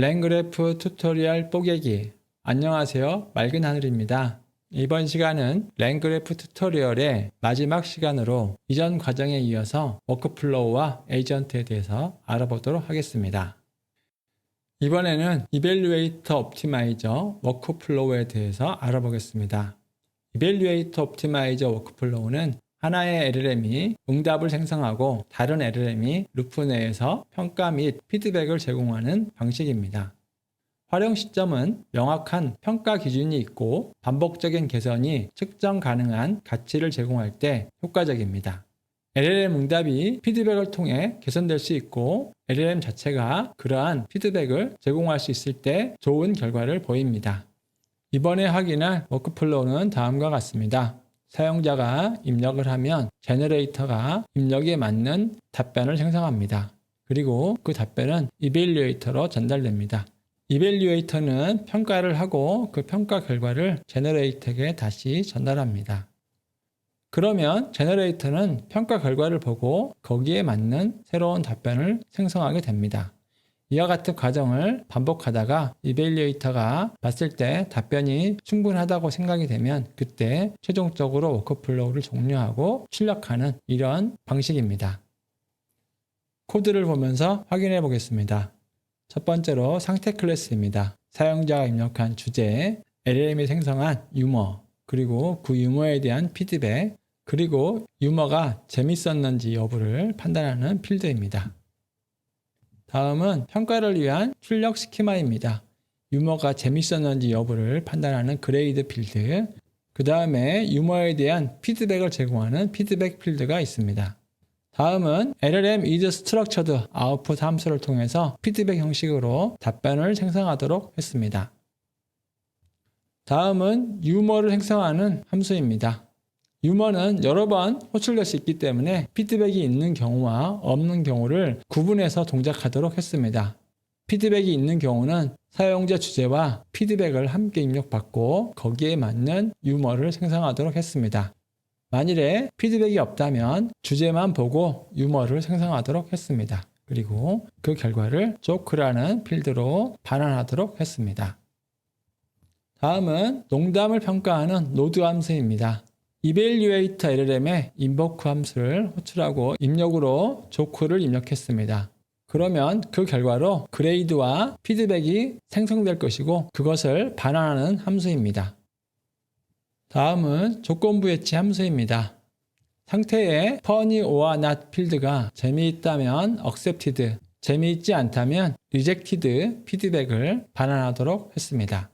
랭그래프 튜토리얼 뽀개기. 안녕하세요. 맑은 하늘입니다. 이번 시간은 랭그래프 튜토리얼의 마지막 시간으로 이전 과정에 이어서 워크플로우와 에이전트에 대해서 알아보도록 하겠습니다. 이번에는 이밸류에이터 옵티마이저 워크플로우에 대해서 알아보겠습니다. 이밸류에이터 옵티마이저 워크플로우는 하나의 LLM이 응답을 생성하고 다른 LLM이 루프 내에서 평가 및 피드백을 제공하는 방식입니다. 활용 시점은 명확한 평가 기준이 있고 반복적인 개선이 측정 가능한 가치를 제공할 때 효과적입니다. LLM 응답이 피드백을 통해 개선될 수 있고 LLM 자체가 그러한 피드백을 제공할 수 있을 때 좋은 결과를 보입니다. 이번에 확인할 워크플로우는 다음과 같습니다. 사용자가 입력을 하면 제너레이터가 입력에 맞는 답변을 생성합니다. 그리고 그 답변은 이밸류에이터로 전달됩니다. 이밸류에이터는 평가를 하고 그 평가 결과를 제너레이터에게 다시 전달합니다. 그러면 제너레이터는 평가 결과를 보고 거기에 맞는 새로운 답변을 생성하게 됩니다. 이와 같은 과정을 반복하다가 이밸류에이터가 봤을 때 답변이 충분하다고 생각이 되면 그때 최종적으로 워크플로우를 종료하고 출력하는 이런 방식입니다. 코드를 보면서 확인해 보겠습니다. 첫 번째로 상태 클래스입니다. 사용자가 입력한 주제, LLM이 생성한 유머, 그리고 그 유머에 대한 피드백, 그리고 유머가 재밌었는지 여부를 판단하는 필드입니다. 다음은 평가를 위한 출력 스키마입니다. 유머가 재밌었는지 여부를 판단하는 그레이드 필드, 그 다음에 유머에 대한 피드백을 제공하는 피드백 필드가 있습니다. 다음은 LLM is structured output 함수를 통해서 피드백 형식으로 답변을 생성하도록 했습니다. 다음은 유머를 생성하는 함수입니다. 유머는 여러 번 호출될 수 있기 때문에 피드백이 있는 경우와 없는 경우를 구분해서 동작하도록 했습니다. 피드백이 있는 경우는 사용자 주제와 피드백을 함께 입력받고 거기에 맞는 유머를 생성하도록 했습니다. 만일에 피드백이 없다면 주제만 보고 유머를 생성하도록 했습니다. 그리고 그 결과를 조크라는 필드로 반환하도록 했습니다. 다음은 농담을 평가하는 노드 함수입니다. 이밸류에이터 LLM의 인보크 함수를 호출하고 입력으로 조크를 입력했습니다. 그러면 그 결과로 그레이드와 피드백이 생성될 것이고 그것을 반환하는 함수입니다. 다음은 조건부 예치 함수입니다. 상태에 funny or not 필드가 재미있다면 accepted, 재미있지 않다면 rejected 피드백을 반환하도록 했습니다.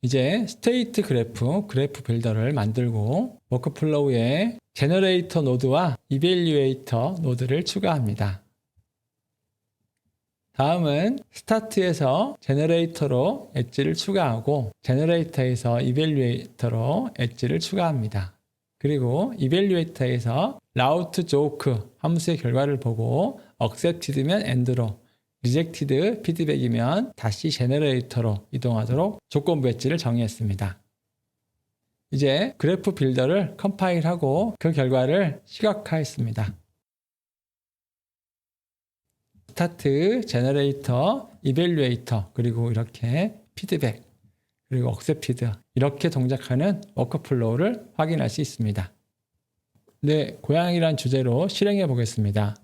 이제 스테이트 그래프 빌더를 만들고 워크플로우에 제너레이터 노드와 이밸류에이터 노드를 추가합니다. 다음은 스타트에서 제너레이터로 엣지를 추가하고 제너레이터에서 이밸류에이터로 엣지를 추가합니다. 그리고 이밸류에이터에서 라우트 조크 함수의 결과를 보고 accepted면 end로, rejected 피드백이면 다시 제너레이터로 이동하도록 조건부 엣지를 정의했습니다. 이제 그래프 빌더를 컴파일하고 그 결과를 시각화했습니다. 스타트, 제너레이터, 이밸류에이터, 그리고 이렇게 피드백, 그리고 accepted 이렇게 동작하는 워크플로우를 확인할 수 있습니다. 네, 고양이란 주제로 실행해 보겠습니다.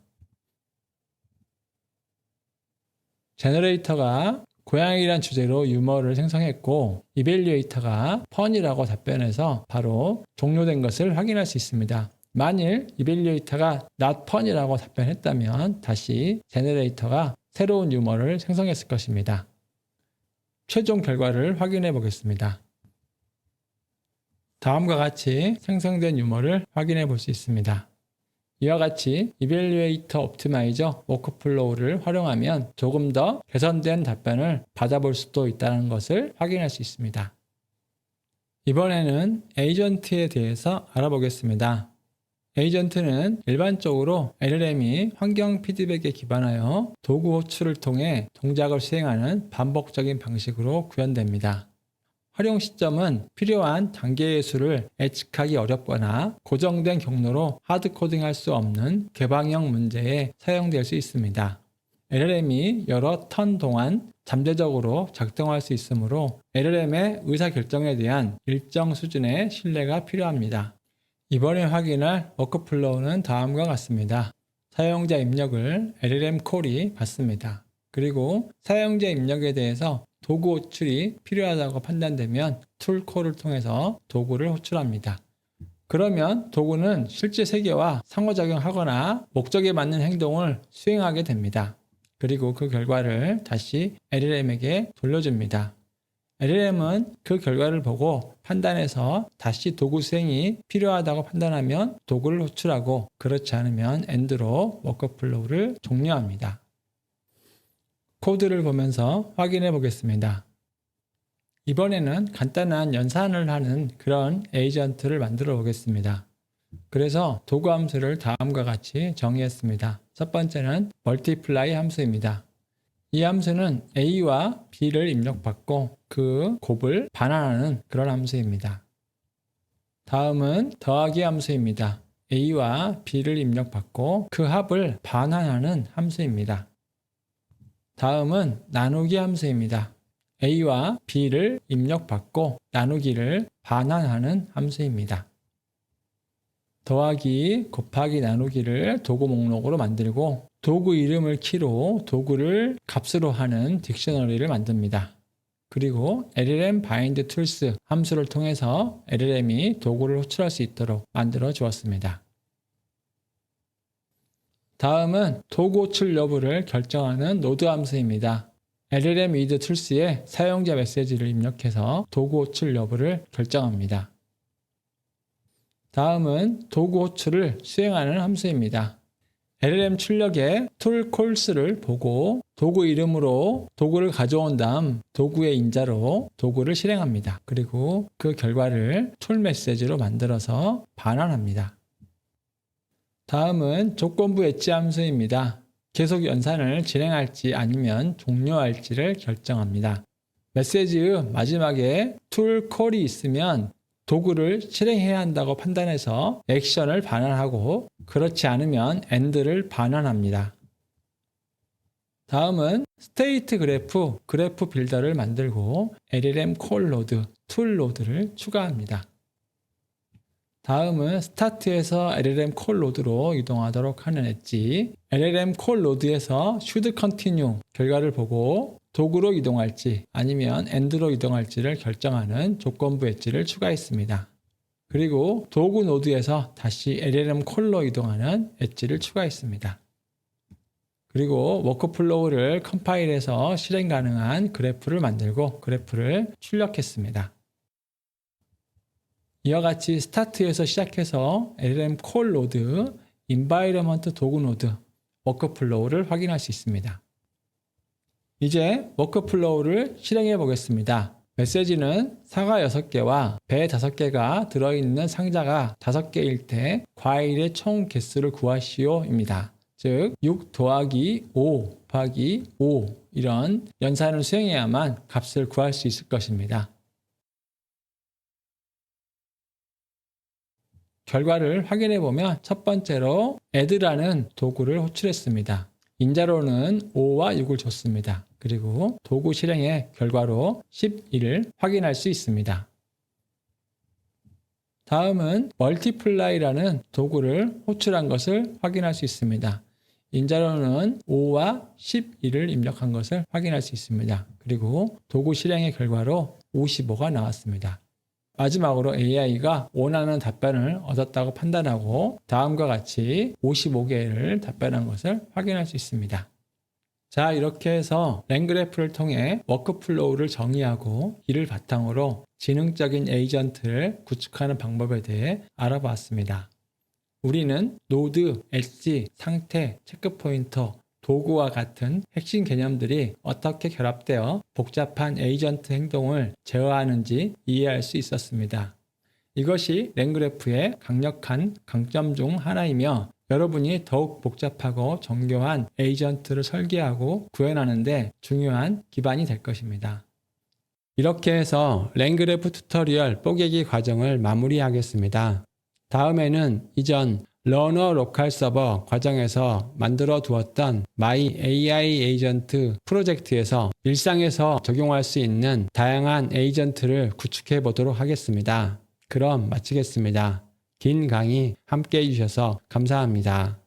제너레이터가 고양이란 주제로 유머를 생성했고 이밸류에이터가 fun이라고 답변해서 바로 종료된 것을 확인할 수 있습니다. 만일 이밸류에이터가 not fun이라고 답변했다면 다시 제너레이터가 새로운 유머를 생성했을 것입니다. 최종 결과를 확인해 보겠습니다. 다음과 같이 생성된 유머를 확인해 볼 수 있습니다. 이와 같이 이밸류에이터 옵티마이저 워크플로우를 활용하면 조금 더 개선된 답변을 받아볼 수도 있다는 것을 확인할 수 있습니다. 이번에는 에이전트에 대해서 알아보겠습니다. 에이전트는 일반적으로 LLM이 환경 피드백에 기반하여 도구 호출을 통해 동작을 수행하는 반복적인 방식으로 구현됩니다. 활용 시점은 필요한 단계의 수를 예측하기 어렵거나 고정된 경로로 하드코딩할 수 없는 개방형 문제에 사용될 수 있습니다. LLM이 여러 턴 동안 잠재적으로 작동할 수 있으므로 LLM의 의사결정에 대한 일정 수준의 신뢰가 필요합니다. 이번에 확인할 워크플로우는 다음과 같습니다. 사용자 입력을 LLM 콜이 받습니다. 그리고 사용자 입력에 대해서 도구 호출이 필요하다고 판단되면 툴 콜을 통해서 도구를 호출합니다. 그러면 도구는 실제 세계와 상호작용하거나 목적에 맞는 행동을 수행하게 됩니다. 그리고 그 결과를 다시 LLM에게 돌려줍니다. LLM은 그 결과를 보고 판단해서 다시 도구 수행이 필요하다고 판단하면 도구를 호출하고 그렇지 않으면 엔드로 워크플로우를 종료합니다. 코드를 보면서 확인해 보겠습니다. 이번에는 간단한 연산을 하는 그런 에이전트를 만들어 보겠습니다. 그래서 도구 함수를 다음과 같이 정의했습니다. 첫 번째는 multiply 함수입니다. 이 함수는 A와 B를 입력받고 그 곱을 반환하는 그런 함수입니다. 다음은 더하기 함수입니다. A와 B를 입력받고 그 합을 반환하는 함수입니다. 다음은 나누기 함수입니다. A와 B를 입력받고 나누기를 반환하는 함수입니다. 더하기, 곱하기, 나누기를 도구 목록으로 만들고 도구 이름을 키로 도구를 값으로 하는 딕셔너리를 만듭니다. 그리고 LLM bind tools 함수를 통해서 LLM이 도구를 호출할 수 있도록 만들어 주었습니다. 다음은 도구 호출 여부를 결정하는 노드 함수입니다. LLM with tools에 사용자 메시지를 입력해서 도구 호출 여부를 결정합니다. 다음은 도구 호출을 수행하는 함수입니다. LLM 출력의 tool calls를 보고 도구 이름으로 도구를 가져온 다음 도구의 인자로 도구를 실행합니다. 그리고 그 결과를 tool 메시지로 만들어서 반환합니다. 다음은 조건부 엣지 함수입니다. 계속 연산을 진행할지 아니면 종료할지를 결정합니다. 메시지의 마지막에 tool call이 있으면 도구를 실행해야 한다고 판단해서 액션을 반환하고 그렇지 않으면 end를 반환합니다. 다음은 스테이트 그래프 빌더를 만들고 LLM 콜 로드, 툴 로드를 추가합니다. 다음은 스타트에서 LLM 콜 로드로 이동하도록 하는 엣지, LLM 콜 로드에서 should continue 결과를 보고 도구로 이동할지 아니면 end로 이동할지를 결정하는 조건부 엣지를 추가했습니다. 그리고 도구 노드에서 다시 LLM 콜로 이동하는 엣지를 추가했습니다. 그리고 워크플로우를 컴파일해서 실행 가능한 그래프를 만들고 그래프를 출력했습니다. 이와 같이 스타트에서 시작해서 LLM 콜 노드, 인바이러먼트 도구 노드, 워크플로우를 확인할 수 있습니다. 이제 워크플로우를 실행해 보겠습니다. 메시지는 사과 6개와 배 5개가 들어있는 상자가 5개일 때 과일의 총 개수를 구하시오 입니다. 즉 6 더하기 5 곱하기 5 이런 연산을 수행해야만 값을 구할 수 있을 것입니다. 결과를 확인해 보면 첫 번째로 add라는 도구를 호출했습니다. 인자로는 5와 6을 줬습니다. 그리고 도구 실행의 결과로 11을 확인할 수 있습니다. 다음은 multiply라는 도구를 호출한 것을 확인할 수 있습니다. 인자로는 5와 11을 입력한 것을 확인할 수 있습니다. 그리고 도구 실행의 결과로 55가 나왔습니다. 마지막으로 AI가 원하는 답변을 얻었다고 판단하고 다음과 같이 55개를 답변한 것을 확인할 수 있습니다. 자, 이렇게 해서 랭그래프를 통해 워크플로우를 정의하고 이를 바탕으로 지능적인 에이전트를 구축하는 방법에 대해 알아봤습니다. 우리는 노드, 엣지, 상태, 체크포인터, 도구와 같은 핵심 개념들이 어떻게 결합되어 복잡한 에이전트 행동을 제어하는지 이해할 수 있었습니다. 이것이 랭그래프의 강력한 강점 중 하나이며 여러분이 더욱 복잡하고 정교한 에이전트를 설계하고 구현하는 데 중요한 기반이 될 것입니다. 이렇게 해서 랭그래프 튜토리얼 뽀개기 과정을 마무리하겠습니다. 다음에는 이전 러너 로컬 서버 과정에서 만들어 두었던 마이 AI 에이전트 프로젝트에서 일상에서 적용할 수 있는 다양한 에이전트를 구축해 보도록 하겠습니다. 그럼 마치겠습니다. 긴 강의 함께 해주셔서 감사합니다.